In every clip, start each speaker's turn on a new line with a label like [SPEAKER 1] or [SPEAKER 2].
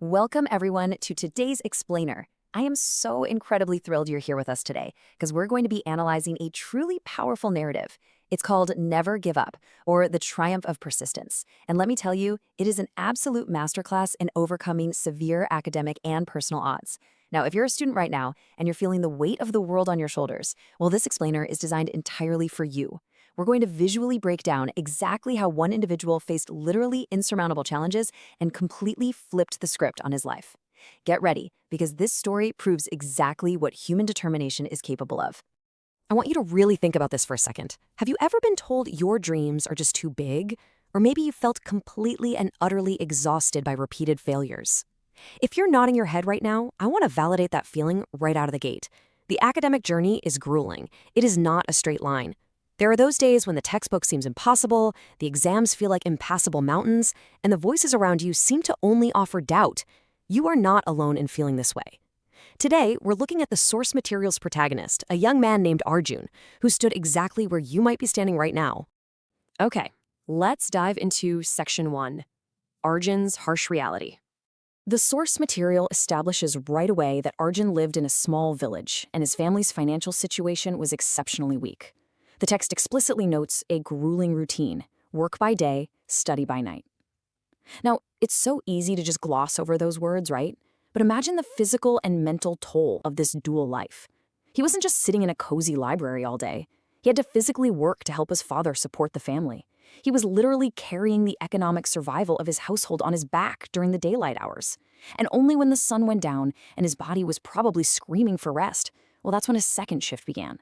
[SPEAKER 1] Welcome, everyone, to today's Explainer. I am so incredibly thrilled you're here with us today because we're going to be analyzing a truly powerful narrative. It's called Never Give Up, or The Triumph of Persistence. And let me tell you, it is an absolute masterclass in overcoming severe academic and personal odds. Now, if you're a student right now and you're feeling the weight of the world on your shoulders, well, this explainer is designed entirely for you. We're going to visually break down exactly how one individual faced literally insurmountable challenges and completely flipped the script on his life. Get ready, because this story proves exactly what human determination is capable of. I want you to really think about this for a second. Have you ever been told your dreams are just too big? Or maybe you felt completely and utterly exhausted by repeated failures? If you're nodding your head right now, I want to validate that feeling right out of the gate. The academic journey is grueling. It is not a straight line. There are those days when the textbook seems impossible, the exams feel like impassable mountains, and the voices around you seem to only offer doubt. You are not alone in feeling this way. Today, we're looking at the source material's protagonist, a young man named Arjun, who stood exactly where you might be standing right now. Okay, let's dive into Section 1, Arjun's harsh reality. The source material establishes right away that Arjun lived in a small village, and his family's financial situation was exceptionally weak. The text explicitly notes a grueling routine: work by day, study by night. Now, it's so easy to just gloss over those words, right? But imagine the physical and mental toll of this dual life. He wasn't just sitting in a cozy library all day. He had to physically work to help his father support the family. He was literally carrying the economic survival of his household on his back during the daylight hours. And only when the sun went down and his body was probably screaming for rest, well, that's when his second shift began.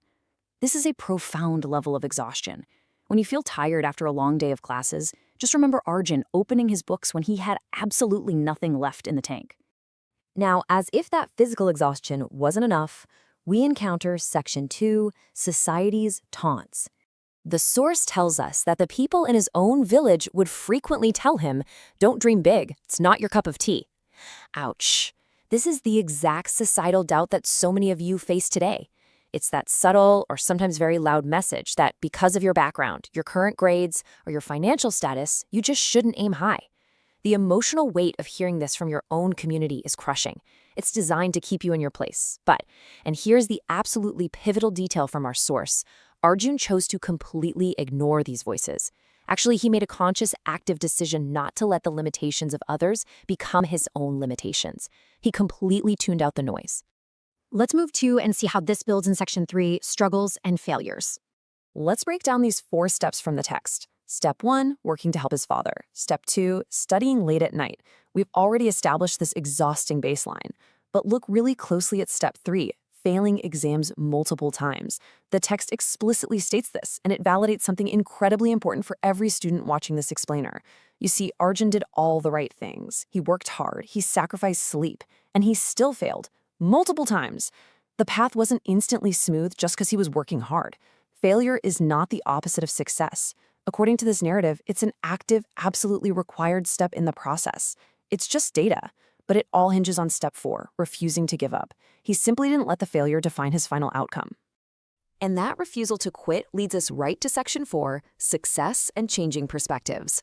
[SPEAKER 1] This is a profound level of exhaustion. When you feel tired after a long day of classes, just remember Arjun opening his books when he had absolutely nothing left in the tank. Now, as if that physical exhaustion wasn't enough, we encounter Section 2, Society's Taunts. The source tells us that the people in his own village would frequently tell him, "Don't dream big, it's not your cup of tea." Ouch. This is the exact societal doubt that so many of you face today. It's that subtle or sometimes very loud message that because of your background, your current grades, or your financial status, you just shouldn't aim high. The emotional weight of hearing this from your own community is crushing. It's designed to keep you in your place. But, and here's the absolutely pivotal detail from our source, Arjun chose to completely ignore these voices. Actually, he made a conscious, active decision not to let the limitations of others become his own limitations. He completely tuned out the noise.
[SPEAKER 2] Let's move to and see how this builds in Section 3, Struggles and Failures.
[SPEAKER 1] Let's break down these 4 steps from the text. Step 1, working to help his father. Step 2, studying late at night. We've already established this exhausting baseline. But look really closely at Step 3, failing exams multiple times. The text explicitly states this, and it validates something incredibly important for every student watching this explainer. You see, Arjun did all the right things. He worked hard, he sacrificed sleep, and he still failed. Multiple times. The path wasn't instantly smooth just because he was working hard. Failure is not the opposite of success. According to this narrative, it's an active, absolutely required step in the process. It's just data, but it all hinges on Step 4, refusing to give up. He simply didn't let the failure define his final outcome. And that refusal to quit leads us right to Section 4, Success and Changing Perspectives.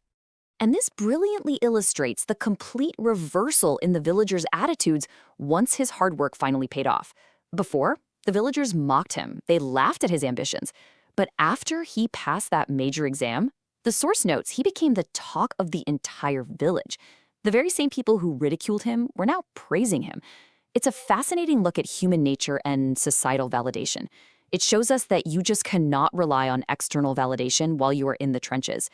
[SPEAKER 1] And this brilliantly illustrates the complete reversal in the villagers' attitudes once his hard work finally paid off. Before, the villagers mocked him, they laughed at his ambitions. But after he passed that major exam, the source notes he became the talk of the entire village. The very same people who ridiculed him were now praising him. It's a fascinating look at human nature and societal validation. It shows us that you just cannot rely on external validation while you are in the trenches.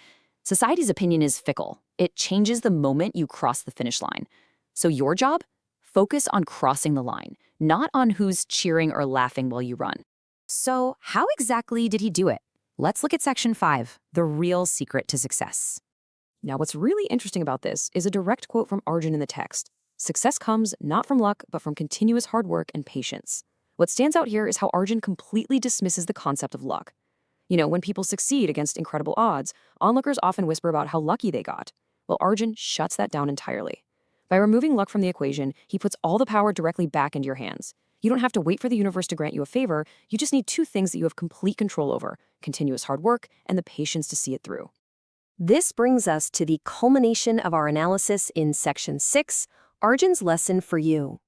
[SPEAKER 1] Society's opinion is fickle. It changes the moment you cross the finish line. So your job? Focus on crossing the line, not on who's cheering or laughing while you run. So how exactly did he do it? Let's look at Section 5, the real secret to success. Now, what's really interesting about this is a direct quote from Arjun in the text. Success comes not from luck, but from continuous hard work and patience. What stands out here is how Arjun completely dismisses the concept of luck. You know, when people succeed against incredible odds, onlookers often whisper about how lucky they got. Well, Arjun shuts that down entirely. By removing luck from the equation, he puts all the power directly back into your hands. You don't have to wait for the universe to grant you a favor, you just need 2 things that you have complete control over: continuous hard work and the patience to see it through. This brings us to the culmination of our analysis in Section 6,
[SPEAKER 3] Arjun's lesson for you.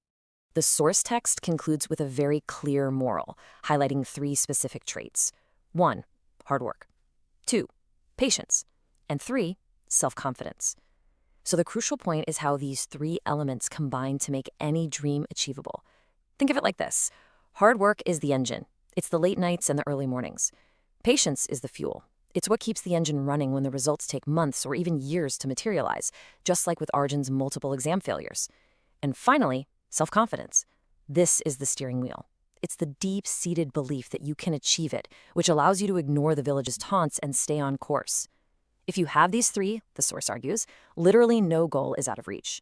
[SPEAKER 1] The source text concludes with a very clear moral, highlighting 3 specific traits. 1. Hard work. 2. Patience. And 3. Self-confidence. So the crucial point is how these 3 elements combine to make any dream achievable. Think of it like this. Hard work is the engine. It's the late nights and the early mornings. Patience is the fuel. It's what keeps the engine running when the results take months or even years to materialize, just like with Arjun's multiple exam failures. And finally, self-confidence. This is the steering wheel. It's the deep-seated belief that you can achieve it, which allows you to ignore the village's taunts and stay on course. If you have these 3, the source argues, literally no goal is out of reach.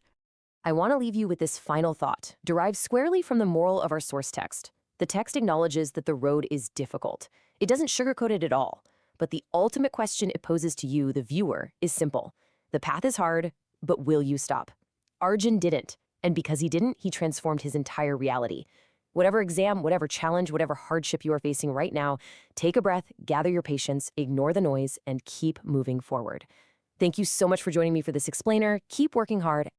[SPEAKER 1] I want to leave you with this final thought, derived squarely from the moral of our source text. The text acknowledges that the road is difficult. It doesn't sugarcoat it at all. But the ultimate question it poses to you, the viewer, is simple. The path is hard, but will you stop? Arjun didn't. And because he didn't, he transformed his entire reality. Whatever exam, whatever challenge, whatever hardship you are facing right now, take a breath, gather your patience, ignore the noise, and keep moving forward. Thank you so much for joining me for this explainer. Keep working hard.